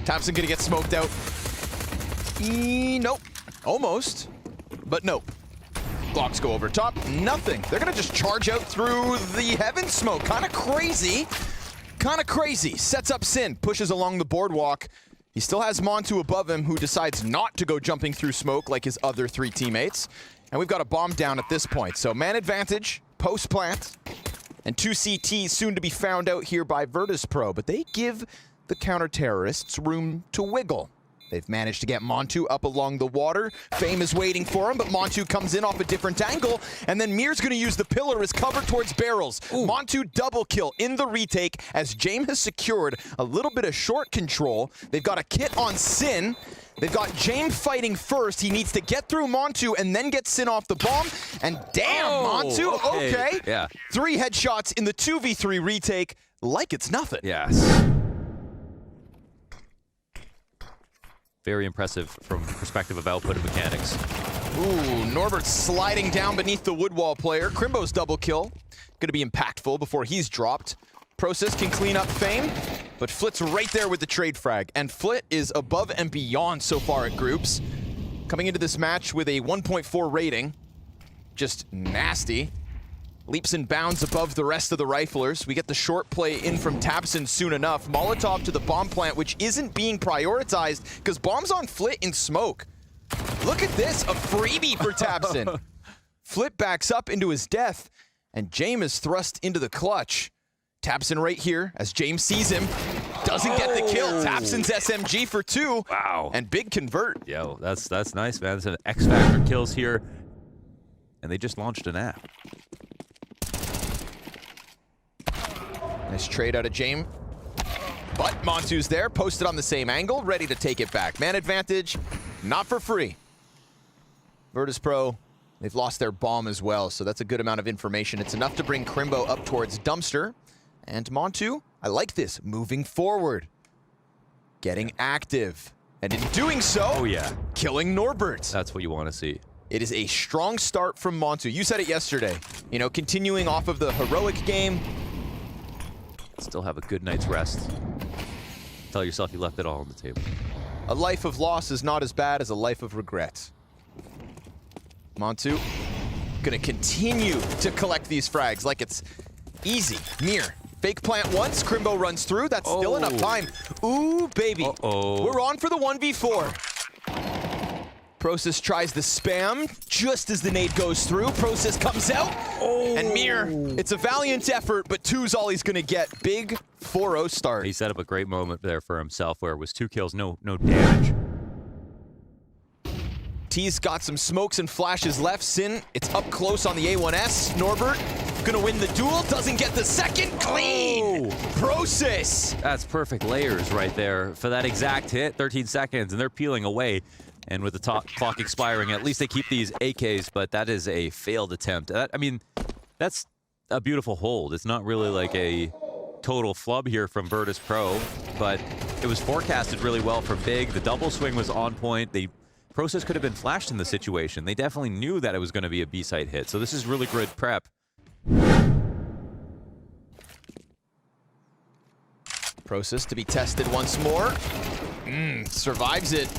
tabseN gonna get smoked out. Nope. Almost. But nope. Glocks go over top. Nothing. They're gonna just charge out through the heaven smoke. Kind of crazy. Kind of crazy. Sets up Sin. Pushes along the boardwalk. He still has Montu above him, who decides not to go jumping through smoke like his other 3 teammates. And we've got a bomb down at this point. So man advantage, post plant, and 2 CTs soon to be found out here by VIRTUS Pro. But they give the counter-terrorists room to wiggle. They've managed to get Montu up along the water. Fame is waiting for him, but Montu comes in off a different angle, and then Mir's gonna use the pillar as cover towards barrels. Ooh. Montu double kill in the retake as JAME has secured a little bit of short control. They've got a kit on Sin. They've got JAME fighting first. He needs to get through Montu and then get Sin off the bomb. And damn, Montu, okay. Yeah. 3 headshots in the 2v3 retake like it's nothing. Yes. Very impressive from perspective of output and mechanics. Ooh, Norbert sliding down beneath the wood wall player. Crimbo's double kill. Gonna be impactful before he's dropped. Process can clean up Fame, but Flit's right there with the trade frag. And Flit is above and beyond so far at groups. Coming into this match with a 1.4 rating. Just nasty. Leaps and bounds above the rest of the riflers. We get the short play in from tabseN soon enough. Molotov to the bomb plant, which isn't being prioritized because bomb's on Flit in smoke. Look at this, a freebie for tabseN. Flit backs up into his death, and JAME is thrust into the clutch. tabseN right here as JAME sees him. Doesn't get the kill. tabseN's SMG for 2. Wow. And big convert. Yo, that's nice, man. That's an X-Factor kills here. And they just launched an app. Nice trade out of JAME. But Montu's there, posted on the same angle, ready to take it back. Man advantage, not for free. VIRTUS Pro, they've lost their bomb as well, so that's a good amount of information. It's enough to bring Crimbo up towards Dumpster. And Montu, I like this, moving forward. Getting active. And in doing so, killing Norbert. That's what you want to see. It is a strong start from Montu. You said it yesterday. You know, continuing off of the heroic game. Still have a good night's rest. Tell yourself you left it all on the table. A life of loss is not as bad as a life of regret. Montu gonna continue to collect these frags like it's easy. Mir, fake plant once, Crimbo runs through. That's still enough time. Ooh, baby. We're on for the 1v4. Process tries the spam just as the nade goes through. Process comes out, and Mir, it's a valiant effort, but 2's all he's gonna get. Big 4-0 start. He set up a great moment there for himself where it was 2 kills, no damage. T's got some smokes and flashes left. Sin, it's up close on the A1S. Norbert gonna win the duel, doesn't get the second. Clean! Process! That's perfect layers right there for that exact hit. 13 seconds, and they're peeling away. And with the clock expiring, at least they keep these AKs, but that is a failed attempt. I mean, that's a beautiful hold. It's not really like a total flub here from VIRTUS Pro, but it was forecasted really well from Big. The double swing was on point. The Process could have been flashed in the situation. They definitely knew that it was going to be a B-site hit, so this is really good prep. Process to be tested once more. Survives it.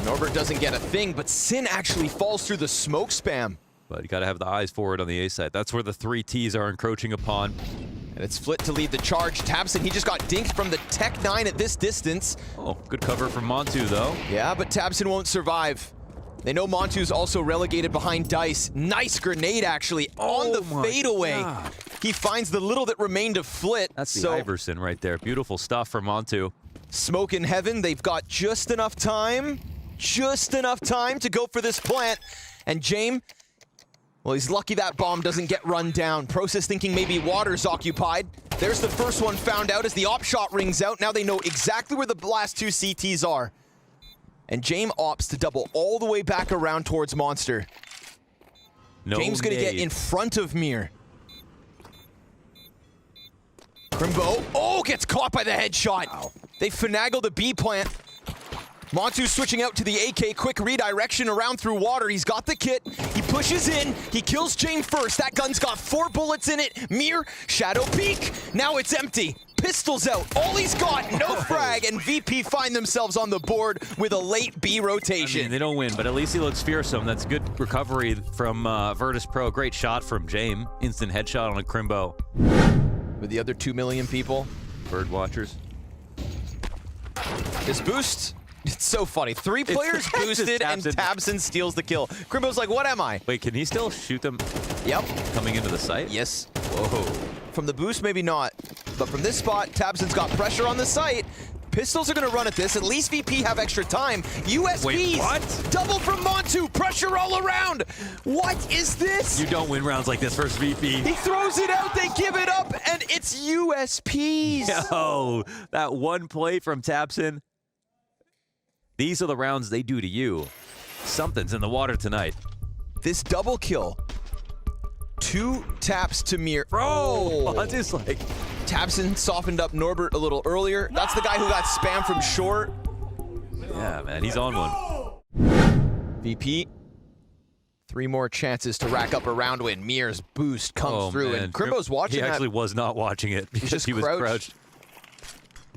Norbert doesn't get a thing, but Sin actually falls through the smoke spam. But you got to have the eyes forward on the A side. That's where the 3 Ts are encroaching upon. And it's Flit to lead the charge. tabseN, he just got dinked from the Tech 9 at this distance. Oh, good cover from Montu, though. Yeah, but tabseN won't survive. They know Montu's also relegated behind Dice. Nice grenade, actually, on the fadeaway. God. He finds the little that remained of Flit. That's the Iverson right there. Beautiful stuff from Montu. Smoke in heaven. They've got just enough time. Just enough time to go for this plant. And JAME, well, he's lucky that bomb doesn't get run down. Process thinking maybe water's occupied. There's the first one found out as the op shot rings out. Now they know exactly where the last 2 CTs are. And JAME opts to double all the way back around towards Monster. JAME's gonna get in front of Mir. Crimbo, gets caught by the headshot. Wow. They finagle the B plant. Montu switching out to the AK, quick redirection around through water. He's got the kit, he pushes in, he kills JAME first. That gun's got 4 bullets in it. Mir, shadow peek, now it's empty. Pistols out. All he's got, no frag, and VP find themselves on the board with a late B rotation. I mean, they don't win, but at least he looks fearsome. That's good recovery from Virtus Pro. Great shot from JAME. Instant headshot on a Crimbo. With the other 2 million people. Bird watchers. This boost, it's so funny. 3 players boosted and tabseN steals the kill. Crimbo's like, what am I? Wait, can he still shoot them? Yep. Coming into the site? Yes. Whoa. From the boost, maybe not. But from this spot, tabseN's got pressure on the site. Pistols are going to run at this. At least VP have extra time. USBs. Wait, what? Double from Montu. Pressure all around. What is this? You don't win rounds like this versus VP. He throws it out. They give it up. And it's USPs. Yo, that one play from tabseN. These are the rounds they do to you. Something's in the water tonight. This double kill. 2 taps to Mir. Bro, I just like... tabseN softened up Norbert a little earlier. That's the guy who got spammed from short. Yeah, man, he's on one. VP. 3 more chances to rack up a round win. Mir's boost comes through, man. and Crimbo's watching He actually that. was not watching it because he was crouched.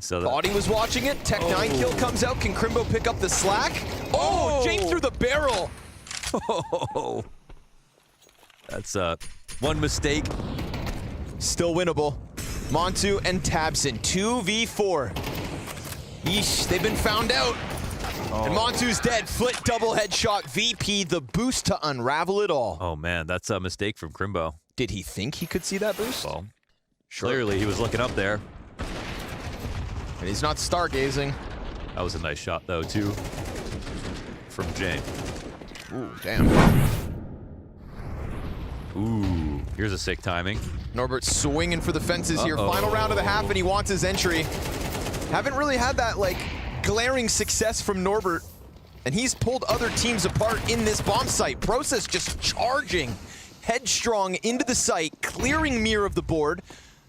So Thought he was watching it. Tech 9 kill comes out. Can Crimbo pick up the slack? Oh, JAME through the barrel. Oh, that's one mistake. Still winnable. Montu and tabseN, 2v4. Yeesh, they've been found out. And Montu's dead. Flit double headshot. VP, the boost to unravel it all. Oh man, that's a mistake from Crimbo. Did he think he could see that boost? Well, clearly he was looking up there. And he's not stargazing. That was a nice shot though, too, from JAME. Ooh, damn. Ooh, here's a sick timing. Norbert swinging for the fences here. Final round of the half, and he wants his entry. Haven't really had that, like, glaring success from Norbert. And he's pulled other teams apart in this bomb site. Process just charging headstrong into the site, clearing Mir of the board.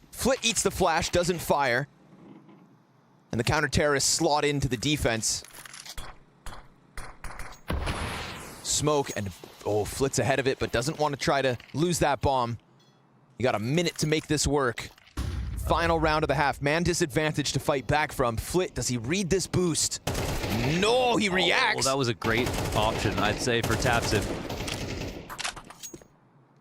Flit eats the flash, doesn't fire. And the counter-terrorists slot into the defense. Smoke, and Flit's ahead of it, but doesn't want to try to lose that bomb. You got a minute to make this work. Final round of the half. Man disadvantage to fight back from. Flit, does he read this boost? No, he reacts. Well, that was a great option, I'd say, for tabseN.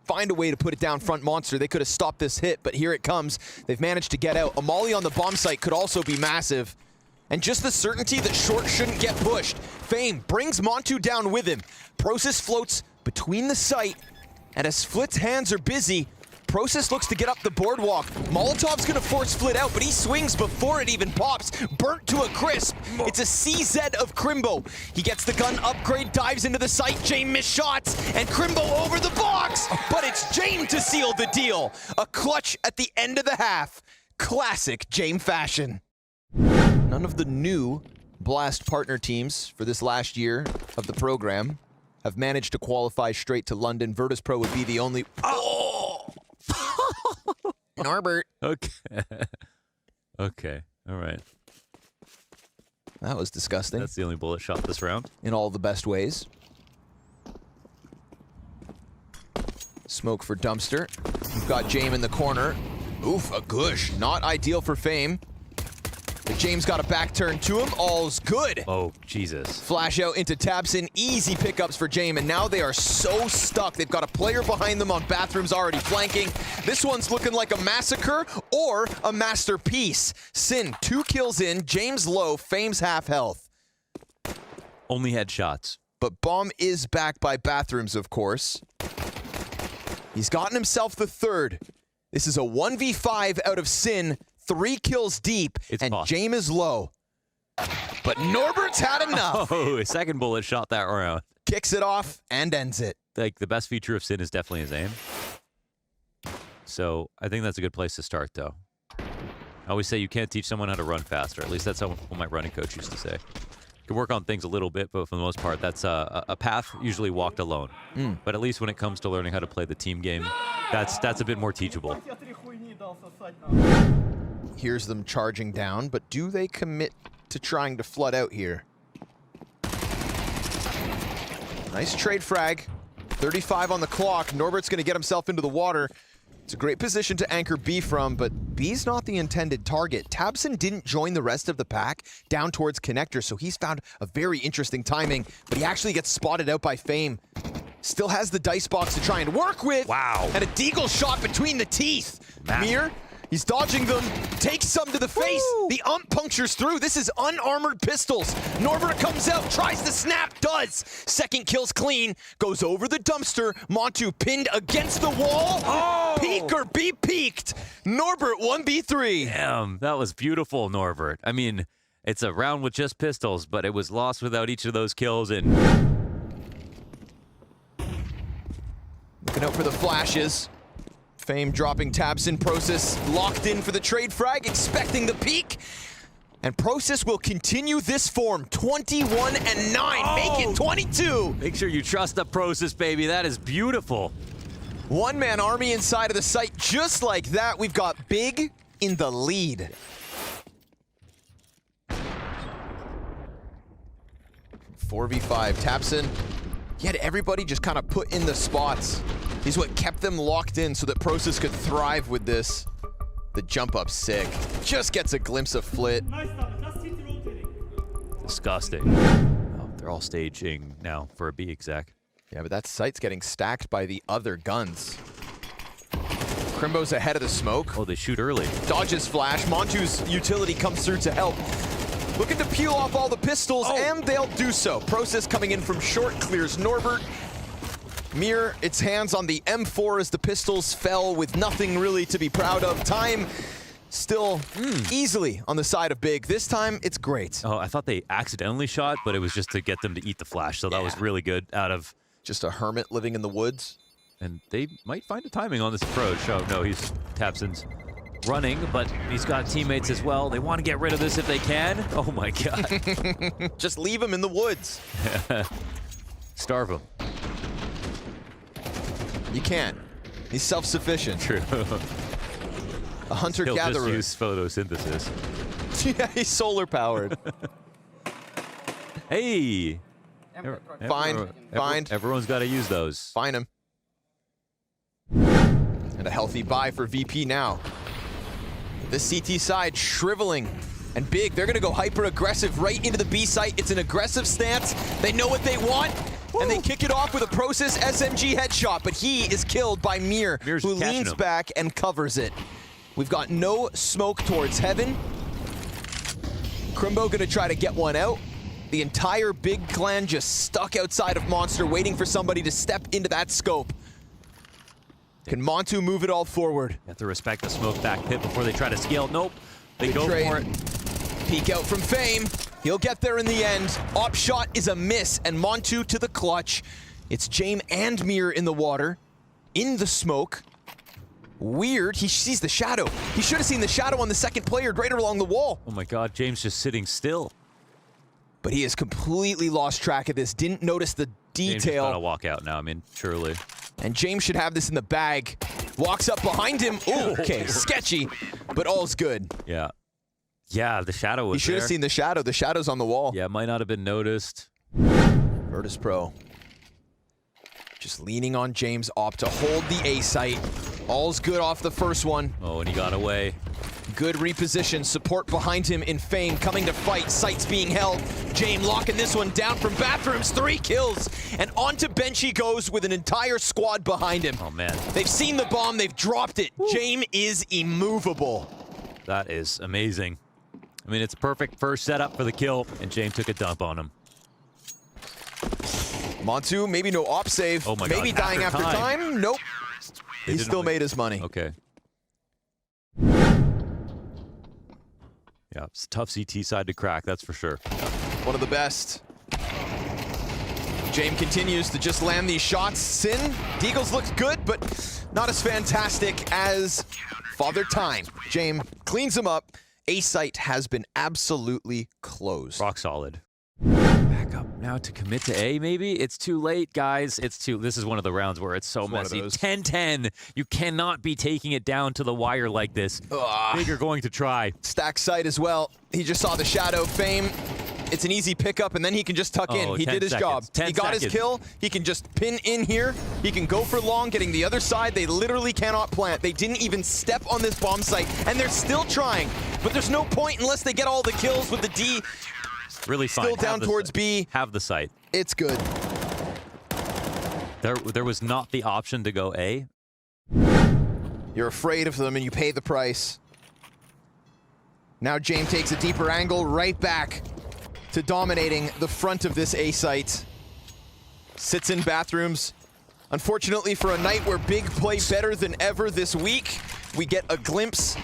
Find a way to put it down front Monster. They could have stopped this hit, but here it comes. They've managed to get out. A molly on the bomb site could also be massive. And just the certainty that short shouldn't get pushed. Fame brings Montu down with him. Process floats between the site, and as Flit's hands are busy, Process looks to get up the boardwalk. Molotov's gonna force Flit out, but he swings before it even pops. Burnt to a crisp. It's a CZ of Crimbo. He gets the gun upgrade, dives into the site. JAME missed shots, and Crimbo over the box. But it's JAME to seal the deal. A clutch at the end of the half. Classic JAME fashion. None of the new Blast partner teams for this last year of the program have managed to qualify straight to London. Virtus Pro would be the only... Norbert. Okay. Okay. All right. That was disgusting. That's the only bullet shot this round. In all the best ways. Smoke for Dumpster. We've got JAME in the corner. Oof, a gush. Not ideal for Fame. But JAME's got a back turn to him. All's good. Oh, Jesus. Flash out into tabseN. Easy pickups for JAME, and now they are so stuck. They've got a player behind them on bathrooms already flanking. This one's looking like a massacre or a masterpiece. Sin, 2 kills in. JAME's low. Fame's half health. Only headshots. But Bomb is back by bathrooms, of course. He's gotten himself the 3rd. This is a 1v5 out of Sin. 3 kills deep, and JAME is low. But Norbert's had enough. Oh, a second bullet shot that round. Kicks it off and ends it. Like, the best feature of Sin is definitely his aim. So, I think that's a good place to start, though. I always say you can't teach someone how to run faster. At least that's what my running coach used to say. You can work on things a little bit, but for the most part, that's a path usually walked alone. But at least when it comes to learning how to play the team game, that's a bit more teachable. Here's them charging down, but do they commit to trying to flood out here? Nice trade frag. 35 on the clock. Norbert's going to get himself into the water. It's a great position to anchor B from, but B's not the intended target. tabseN didn't join the rest of the pack down towards connector, so he's found a very interesting timing, but he actually gets spotted out by Fame. Still has the dice box to try and work with. Wow. And a deagle shot between the teeth. Massive. Mir, he's dodging them, takes some to the face. Woo! The ump punctures through. This is unarmored pistols. Norbert comes out, tries to snap, does. Second kill's clean, goes over the dumpster. Montu pinned against the wall. Oh! Peek or be peeked. Norbert 1v3. Damn, that was beautiful, Norbert. I mean, it's a round with just pistols, but it was lost without each of those kills, and looking out for the flashes. Fame dropping tabseN. Process locked in for the trade frag, expecting the peak. And Process will continue this form, 21-9, make it 22. make sure you trust the Process, baby. That is beautiful. One-man army inside of the site, just like that. We've got Big in the lead. Four v 5, tabseN. He had everybody just kind of put in the spots. He's what kept them locked in so that Process could thrive with this. The jump up sick. Just gets a glimpse of Flit. Disgusting. Oh, they're all staging now for a B exec. Yeah, but that site's getting stacked by the other guns. Crimbo's ahead of the smoke. Oh, they shoot early. Dodges flash. Montu's utility comes through to help. Looking to peel off all the pistols, and they'll do so. Process coming in from short, clears Norbert. Mir, its hands on the M4 as the pistols fell with nothing really to be proud of. Time still easily on the side of Big. This time, it's great. Oh, I thought they accidentally shot, but it was just to get them to eat the flash, so that was really good out of... Just a hermit living in the woods. And they might find a timing on this approach. Oh, no, tabseN's running, but he's got teammates as well. They want to get rid of this if they can. Oh, my God. Just leave him in the woods. Starve him. You can't. He's self-sufficient. True. A hunter-gatherer. He'll just use photosynthesis. Yeah, he's solar-powered. Hey! Find. Everyone's got to use those. Find him. And a healthy buy for VP now. The CT side shriveling. And Big, they're going to go hyper-aggressive right into the B site. It's an aggressive stance. They know what they want. And they kick it off with a Process SMG headshot, but he is killed by Mir, who leans back and covers it. We've got no smoke towards heaven. Crimbo gonna try to get one out. The entire Big clan just stuck outside of Monster, waiting for somebody to step into that scope. Can Montu move it all forward? You have to respect the smoke back pit before they try to scale. Nope, they go for it. Peek out from Fame. He'll get there in the end. Op shot is a miss, and Montu to the clutch. It's JAME and Mir in the water, in the smoke. Weird, he sees the shadow. He should have seen the shadow on the second player right along the wall. Oh my God, James just sitting still. But he has completely lost track of this, didn't notice the detail. James gotta walk out now, I mean, surely. And James should have this in the bag. Walks up behind him. Ooh, okay, sketchy, but all's good. Yeah. Yeah, the shadow was He should have seen the shadow. The shadow's on the wall. Yeah, might not have been noticed. VIRTUS Pro. Just leaning on James Op to hold the A site. All's good off the first one. Oh, and he got away. Good reposition. Support behind him in Fame. Coming to fight. Sights being held. JAME locking this one down from bathrooms. 3 kills. And onto bench he goes with an entire squad behind him. Oh, man. They've seen the bomb. They've dropped it. Woo. JAME is immovable. That is amazing. I mean, it's a perfect first setup for the kill, and James took a dump on him. Montu, maybe no op save. Oh my maybe God, dying after time. Nope. He still made his money. Okay. Yeah, it's a tough CT side to crack, that's for sure. One of the best. JAME continues to just land these shots. Sin, Deagles looks good, but not as fantastic as Father Time. JAME cleans him up. A site has been absolutely closed. Rock solid. Back up now to commit to A, maybe? It's too late, guys. It's too... This is one of the rounds where it's so messy. 10-10. You cannot be taking it down to the wire like this. Big are going to try. Stack site as well. He just saw the shadow. Fame it's an easy pickup, and then he can just tuck in. He did his job. He got his kill. He can just pin in here. He can go for long, getting the other side. They literally cannot plant. They didn't even step on this bomb site, and they're still trying. But there's no point unless they get all the kills with the D. Really fine. Still down towards B. Have the site. It's good. There was not the option to go A. You're afraid of them, and you pay the price. Now JAME takes a deeper angle right back to dominating the front of this A site. Sits in bathrooms. Unfortunately, for a night where Big play better than ever this week, we get a glimpse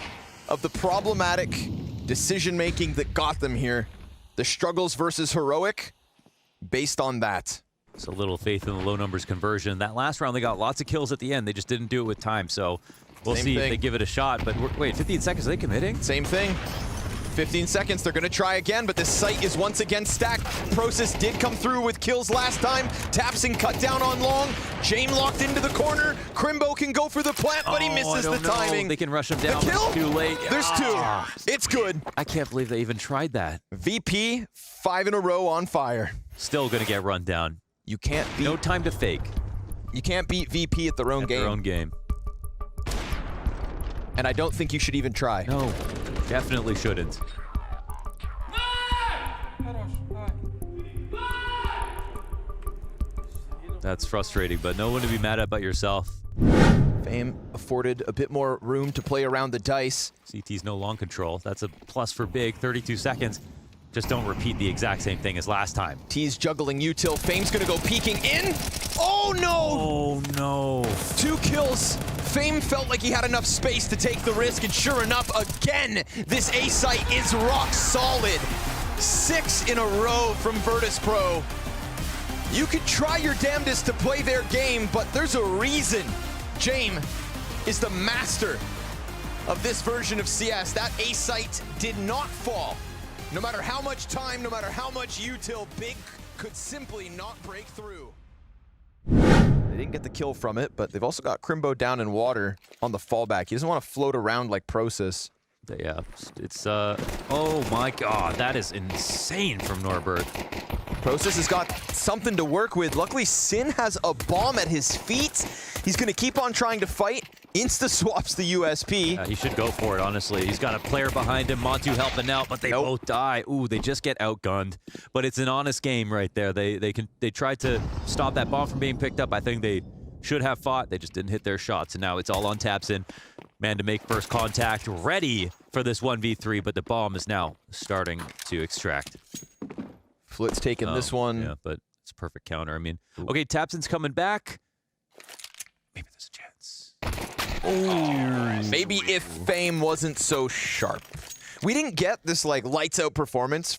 of the problematic decision-making that got them here. The struggles versus heroic, based on that. So little faith in the low numbers conversion. That last round, they got lots of kills at the end. They just didn't do it with time. So we'll see if they give it a shot. But wait, 15 seconds, are they committing? Same thing. 15 seconds, they're gonna try again, but this site is once again stacked. Process did come through with kills last time. Tapson cut down on long. JAME locked into the corner. Crimbo can go for the plant, but he misses the timing. They can rush him down. The kill? Too late. There's two. It's good. I can't believe they even tried that. VP, 5 in a row on fire. Still gonna get run down. You can't beat. No time to fake. You can't beat VP at their own game. Their own game. And I don't think you should even try. No, definitely shouldn't. That's frustrating, but no one to be mad at but yourself. FaMe afforded a bit more room to play around the dice. CT's no long control. That's a plus for Big. 32 seconds. Just don't repeat the exact same thing as last time. T's juggling util. FaMe's gonna go peeking in. Oh no! Oh no. 2 kills. FaMe felt like he had enough space to take the risk, and sure enough, again, this A site is rock solid. 6 in a row from Virtus Pro. You could try your damnedest to play their game, but there's a reason JAME is the master of this version of CS. That A site did not fall. No matter how much time, no matter how much util, Big could simply not break through. They didn't get the kill from it, but they've also got Crimbo down in water on the fallback. He doesn't want to float around like Process. Yeah, it's, oh my god, that is insane from Norbert. Process has got something to work with. Luckily, Sin has a bomb at his feet. He's going to keep on trying to fight. Insta-swaps the USP. He should go for it, honestly. He's got a player behind him, Montu helping out, but they both die. Ooh, they just get outgunned. But it's an honest game right there. They tried to stop that bomb from being picked up. I think they should have fought. They just didn't hit their shots, and now it's all on Tapson. Man to make first contact, ready for this 1v3, but the bomb is now starting to extract. Flit's taking this one. Yeah, but it's a perfect counter. I mean, okay, Tapson's coming back. Maybe there's a chance. Oh, maybe if FaMe wasn't so sharp. We didn't get this like lights out performance.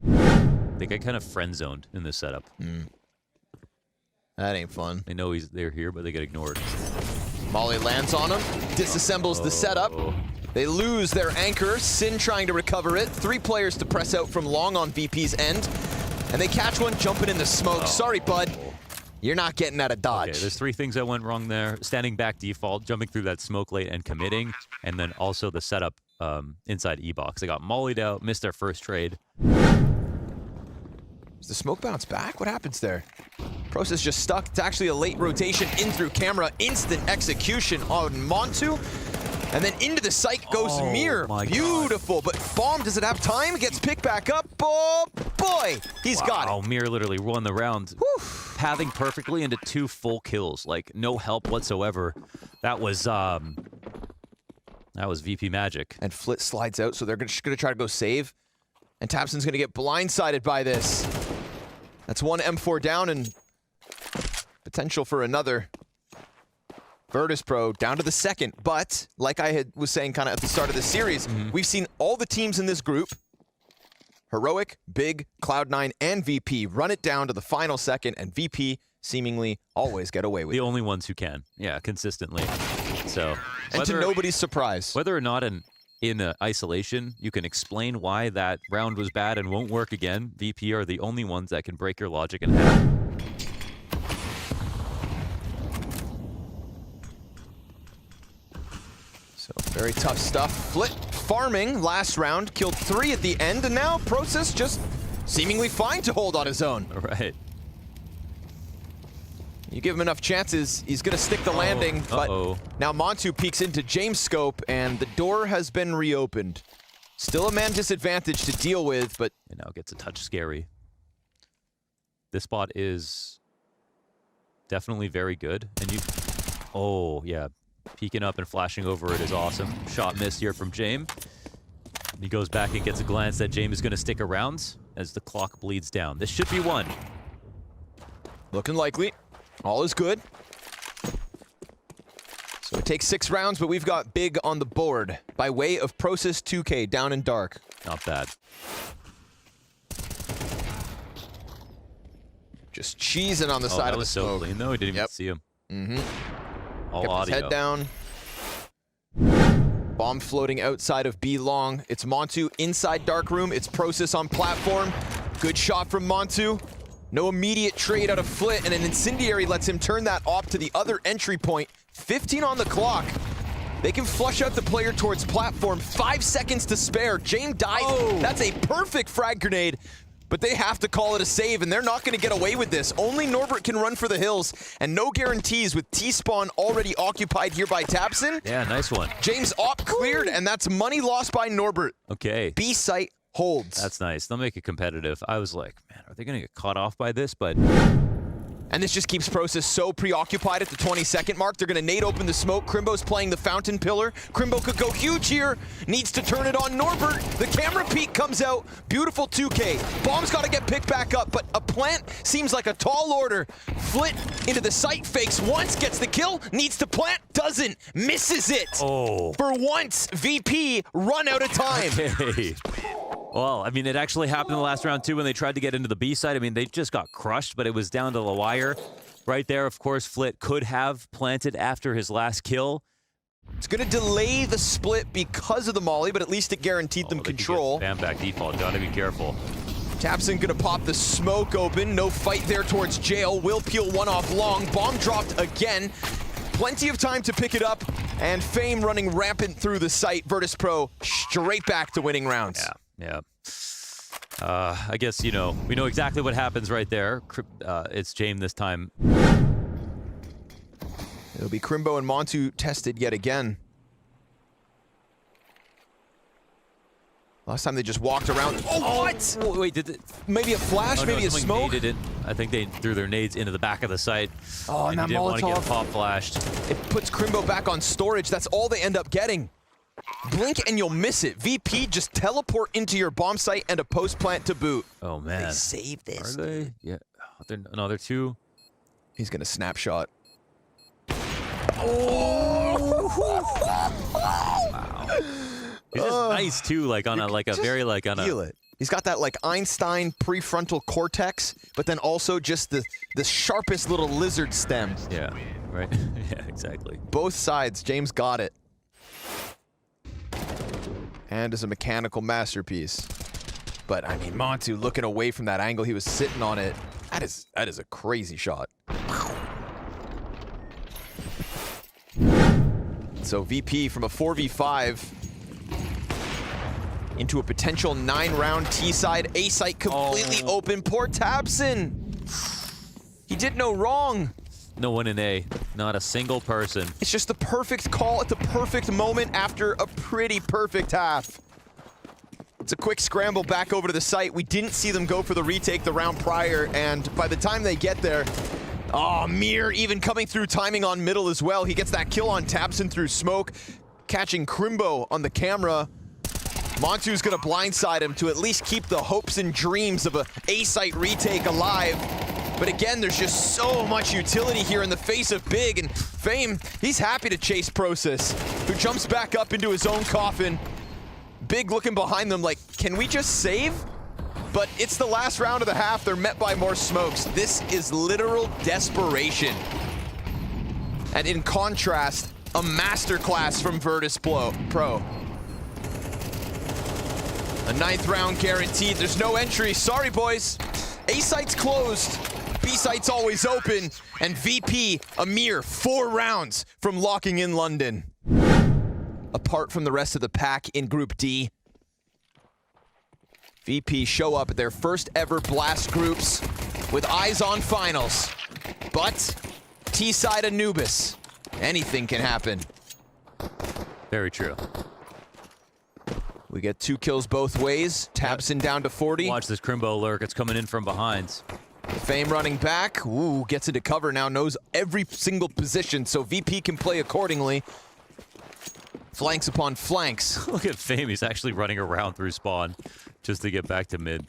They get kind of friend zoned in this setup. That ain't fun. They know they're here, but they get ignored. Molly lands on him, disassembles the setup. They lose their anchor. Sin trying to recover it. 3 players to press out from long on VP's end. And they catch one jumping in the smoke. Sorry, bud. You're not getting out of dodge. Okay, there's 3 things that went wrong there. Standing back default, jumping through that smoke late and committing. And then also the setup inside E-box. They got mollied out, missed their first trade. Does the smoke bounce back? What happens there? Process just stuck. It's actually a late rotation in through camera. Instant execution on Montu. And then into the site goes Mir. Beautiful. But Bomb, does it have time? Gets picked back up. Oh, boy. He's got it. Oh, Mir literally won the round. Whew. Pathing perfectly into 2 full kills. Like, no help whatsoever. That was VP magic. And Flit slides out, so they're just going to try to go save. And Tapson's going to get blindsided by this. That's 1 M4 down and potential for another. Virtus Pro down to the 2nd, but like I was saying kind of at the start of the series, we've seen all the teams in this group, Heroic, Big, Cloud9, and VP, run it down to the final 2nd, and VP seemingly always get away with it. The only ones who can, yeah, consistently. So, and to nobody's surprise. Whether or not in isolation, you can explain why that round was bad and won't work again. VP are the only ones that can break your logic in half. So very tough stuff. Flit farming last round, killed 3 at the end, and now Process just seemingly fine to hold on his own. Right. You give him enough chances, he's gonna stick the landing, but now Montu peeks into James' scope, and the door has been reopened. Still a man disadvantage to deal with, but... And now gets a touch scary. This spot is definitely very good, and you... Oh, yeah. Peeking up and flashing over it is awesome. Shot missed here from JAME. He goes back and gets a glance that JAME is going to stick around as the clock bleeds down. This should be one. Looking likely. All is good. So it takes 6 rounds, but we've got big on the board by way of Process 2K down in dark. Not bad. Just cheesing on the side of the smoke. That was so clean, though. He didn't even see him. All Kept audio. his head down. Bomb floating outside of B long. It's Montu inside dark room. It's Process on platform. Good shot from Montu. No immediate trade out of Flit, and an incendiary lets him turn that op to the other entry point. 15 on the clock. They can flush out the player towards platform. 5 seconds to spare. JAME dies. Oh. That's a perfect frag grenade, but they have to call it a save, and they're not going to get away with this. Only Norbert can run for the hills, and no guarantees with T-spawn already occupied here by tabseN. Yeah, nice one. JAME's op cleared, and that's money lost by Norbert. Okay. B site holds. That's nice. They'll make it competitive. I was like, man, are they going to get caught off by this? But... And this just keeps Process so preoccupied at the 20-second mark. They're going to nade open the smoke. Crimbo's playing the fountain pillar. Crimbo could go huge here. Needs to turn it on Norbert. The camera peek comes out. Beautiful 2K. Bomb's got to get picked back up, but a plant seems like a tall order. Flit into the site, fakes once, gets the kill, needs to plant, doesn't, misses it. Oh. For once, VP run out of time. Okay. Well, I mean, it actually happened in the last round, too, when they tried to get into the B side. I mean, they just got crushed, but it was down to the wire. Right there, of course, Flit could have planted after his last kill. It's going to delay the split because of the molly, but at least it guaranteed them control. Spam back default, gotta be careful. tabseN going to pop the smoke open. No fight there towards jail. Will peel one off long. Bomb dropped again. Plenty of time to pick it up, and Fame running rampant through the site. Virtus Pro straight back to winning rounds. Yeah. Yeah. I guess, you know, we know exactly what happens right there. It's JAME this time. It'll be Crimbo and Montu tested yet again. Last time they just walked around. Oh, what? Wait, did it? Maybe a flash, maybe a smoke? Naded it. I think they threw their nades into the back of the site. Oh, and that didn't want to get Molotov. pop flashed. It puts Crimbo back on storage. That's all they end up getting. Blink and you'll miss it. VP, just teleport into your bomb site and a post plant to boot. Oh, man. They saved this. Are they? Yeah. Another two. He's going to snapshot. Oh! Wow. He's just nice, too, like on a very feel it. He's got that like Einstein prefrontal cortex, but then also just the sharpest little lizard stem. Yeah, right. Yeah, exactly. Both sides, James got it. And as a mechanical masterpiece. But I mean, Montu looking away from that angle, he was sitting on it. That is a crazy shot. So VP from a 4v5 into a potential 9-round T-side, A-site completely open. Poor tabseN. He did no wrong. No one in A, not a single person. It's just the perfect call at the perfect moment after a pretty perfect half. It's a quick scramble back over to the site. We didn't see them go for the retake the round prior, and by the time they get there, oh, Mir even coming through timing on middle as well. He gets that kill on tabseN through smoke, catching Crimbo on the camera. Montu's gonna blindside him to at least keep the hopes and dreams of a A-site retake alive. But again, there's just so much utility here in the face of Big, and Fame, he's happy to chase Process, who jumps back up into his own coffin. Big looking behind them like, can we just save? But it's the last round of the half. They're met by more smokes. This is literal desperation. And in contrast, a masterclass from Virtus Pro. A 9th round guaranteed. There's no entry. Sorry, boys. A-site's closed. B-site's always open. And VP, a mere 4 rounds from locking in London. Apart from the rest of the pack in Group D. VP show up at their first ever blast groups with eyes on finals. But T-side Anubis, anything can happen. Very true. We get 2 kills both ways. tabseN down to 40. Watch this Crimbo lurk. It's coming in from behind. Fame running back. Ooh, gets into cover now, knows every single position, so VP can play accordingly. Flanks upon flanks. Look at Fame. He's actually running around through spawn just to get back to mid.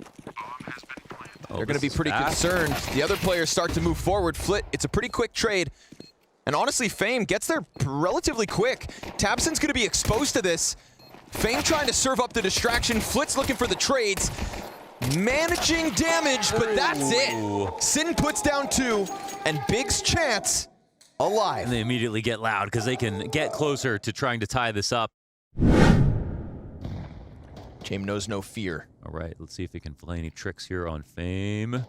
They're going to be pretty concerned. The other players start to move forward. Flit, it's a pretty quick trade. And honestly, Fame gets there relatively quick. tabseN's going to be exposed to this. Fame trying to serve up the distraction. Flit's looking for the trades. Managing damage, but that's it. Sin puts down 2, and Big's chance alive. And they immediately get loud because they can get closer to trying to tie this up. JAME knows no fear. All right, let's see if he can play any tricks here on Fame.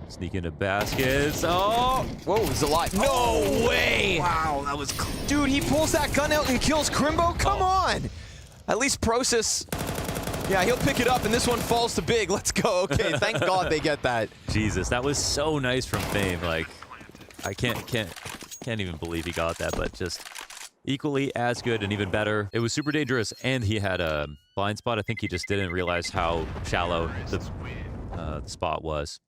Sneak into baskets. Oh! Whoa, he's alive. No way! Wow, that was cool. Dude, he pulls that gun out and kills Crimbo? Come on! At least process. Yeah, he'll pick it up, and this one falls to Big. Let's go. Okay, thank God they get that. Jesus, that was so nice from Fame. Like, I can't even believe he got that, but just equally as good and even better. It was super dangerous, and he had a blind spot. I think he just didn't realize how shallow the spot was.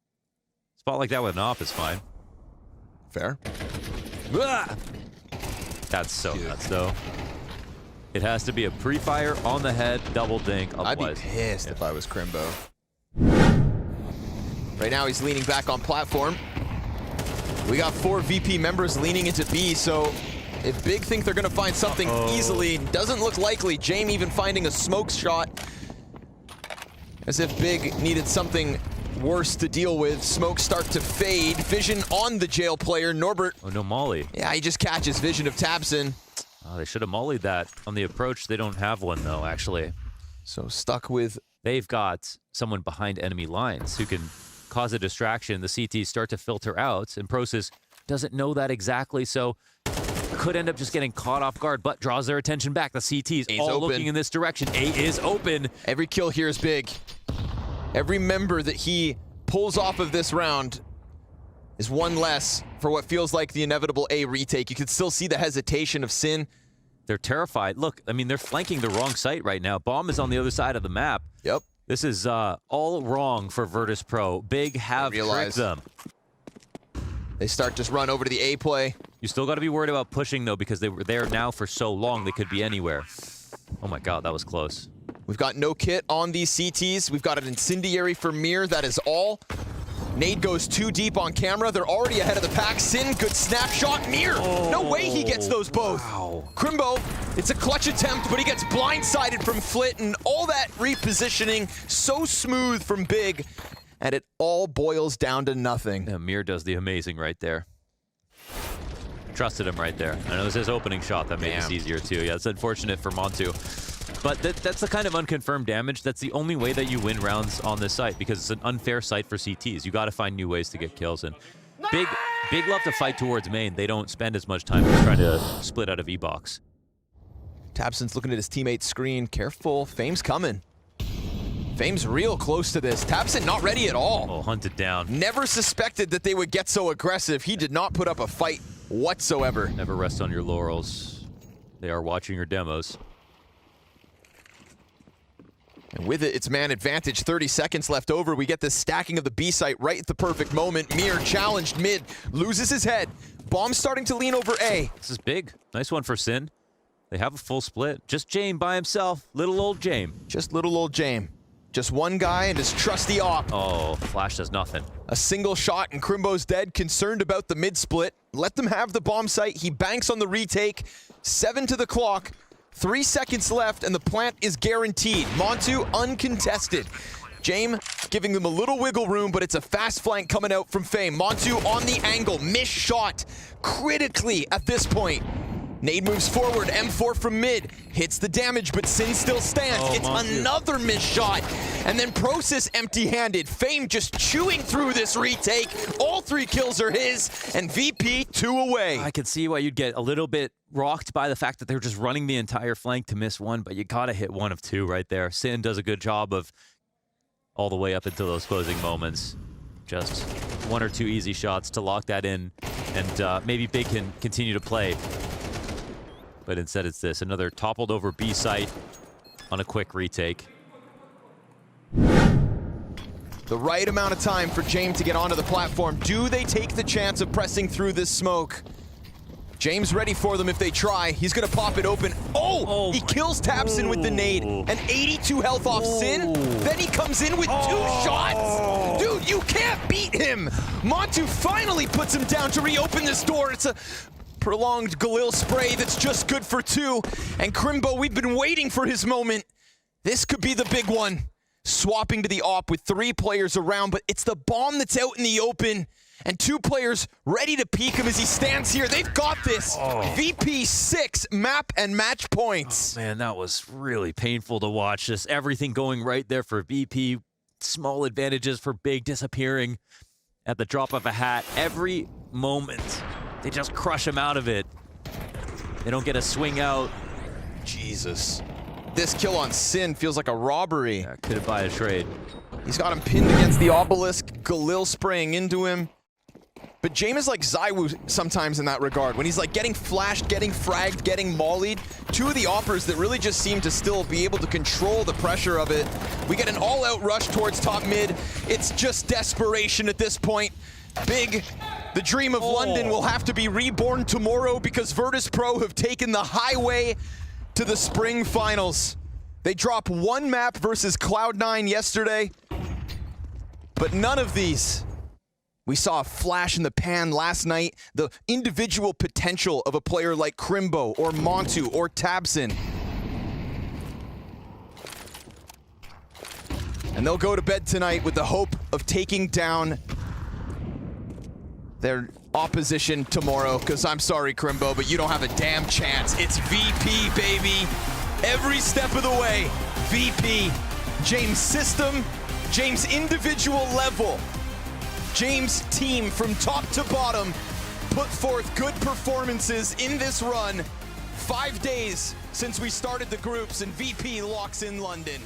Spot like that with an op is fine. Fair. Ah! That's so nuts, though. It has to be a pre-fire on the head, double dink. I'd be pissed if I was Crimbo. Right now he's leaning back on platform. We got 4 VP members leaning into B, so if Big think they're gonna find something easily, doesn't look likely. JAME even finding a smoke shot. As if Big needed something worse to deal with. Smoke start to fade. Vision on the jail player, Norbert. Oh, no molly. Yeah, he just catches vision of tabseN. Oh, they should have mollied that on the approach. They don't have one, though, actually. So stuck with... They've got someone behind enemy lines who can cause a distraction. The CTs start to filter out, and Process doesn't know that exactly, so could end up just getting caught off guard, but draws their attention back. The CTs A's all open. looking in this direction. A is open. Every kill here is big. Every member that he pulls off of this round is one less for what feels like the inevitable A retake. You can still see the hesitation of Sin. They're terrified. Look, I mean, they're flanking the wrong site right now. Bomb is on the other side of the map. Yep. This is all wrong for Virtus Pro. Big have tricked them. They start just run over to the A play. You still got to be worried about pushing, though, because they were there now for so long they could be anywhere. Oh my god, that was close. We've got no kit on these CTs. We've got an incendiary for Mir. That is all. Nade goes too deep on camera. They're already ahead of the pack. Sin, good snapshot. Mir, no way he gets those both. Wow. Crimbo, it's a clutch attempt, but he gets blindsided from Flit, and all that repositioning so smooth from Big, and it all boils down to nothing. Yeah, Mir does the amazing right there. Trusted him right there. I know it was his opening shot that made this easier too. Yeah, it's unfortunate for Montu. But that's the kind of unconfirmed damage. That's the only way that you win rounds on this site, because it's an unfair site for CTs. You got to find new ways to get kills. And Big love to fight towards main. They don't spend as much time trying to split out of E-box. tabseN's looking at his teammate's screen. Careful, Fame's coming. Fame's real close to this. tabseN not ready at all. Oh, hunted down. Never suspected that they would get so aggressive. He did not put up a fight whatsoever. Never rest on your laurels. They are watching your demos. And with it, it's man advantage. 30 seconds left over. We get the stacking of the B site right at the perfect moment. Mir challenged mid, loses his head. Bomb starting to lean over A. This is big. Nice one for Sin. They have a full split. Just JAME by himself. Little old JAME. Just little old JAME. Just one guy and his trusty op. Oh, Flash does nothing. A single shot and Crimbo's dead. Concerned about the mid split. Let them have the bomb site. He banks on the retake. 7 to the clock. 3 seconds left, and the plant is guaranteed. Montu uncontested. JAME giving them a little wiggle room, but it's a fast flank coming out from Fame. Montu on the angle, missed shot critically at this point. Nade moves forward, M4 from mid, hits the damage, but Sin still stands. It's Montu. another missed shot, and then Process empty-handed. Fame just chewing through this retake. All 3 kills are his, and VP 2 away. I can see why you'd get a little bit rocked by the fact that they're just running the entire flank to miss one, but you gotta hit one of 2 right there. Sin does a good job of all the way up until those closing moments. Just 1 or 2 easy shots to lock that in, and maybe Big can continue to play. But instead it's this, another toppled over B site on a quick retake. The right amount of time for JAME to get onto the platform. Do they take the chance of pressing through this smoke? JAME's ready for them if they try. He's gonna pop it open. Oh, he kills tabseN with the nade. And 82 health off Sin. Then he comes in with 2 shots. Dude, you can't beat him. Montu finally puts him down to reopen this door. It's a prolonged Galil spray that's just good for 2. And Crimbo, we've been waiting for his moment. This could be the big one. Swapping to the op with 3 players around, but it's the bomb that's out in the open. And 2 players ready to peek him as he stands here. They've got this. VP 6 map and match points. Oh, man, that was really painful to watch. Just everything going right there for VP. Small advantages for Big disappearing at the drop of a hat. Every moment, they just crush him out of it. They don't get a swing out. Jesus. This kill on Sin feels like a robbery. Yeah, could have buy a trade. He's got him pinned against the obelisk. Galil spraying into him. But JAME is like zywoo sometimes in that regard. When he's like getting flashed, getting fragged, getting mollied. 2 of the oppers that really just seem to still be able to control the pressure of it. We get an all-out rush towards top mid. It's just desperation at this point. Big, the dream of London will have to be reborn tomorrow because Virtus Pro have taken the highway to the spring finals. They drop 1 map versus Cloud9 yesterday, but none of these. We saw a flash in the pan last night. The individual potential of a player like Crimbo or Montu or tabseN. And they'll go to bed tonight with the hope of taking down their opposition tomorrow, because I'm sorry, Crimbo, but you don't have a damn chance. It's VP, baby. Every step of the way, VP. JAME's system, JAME's individual level. JAME's team from top to bottom put forth good performances in this run. 5 days since we started the groups, and VP locks in London.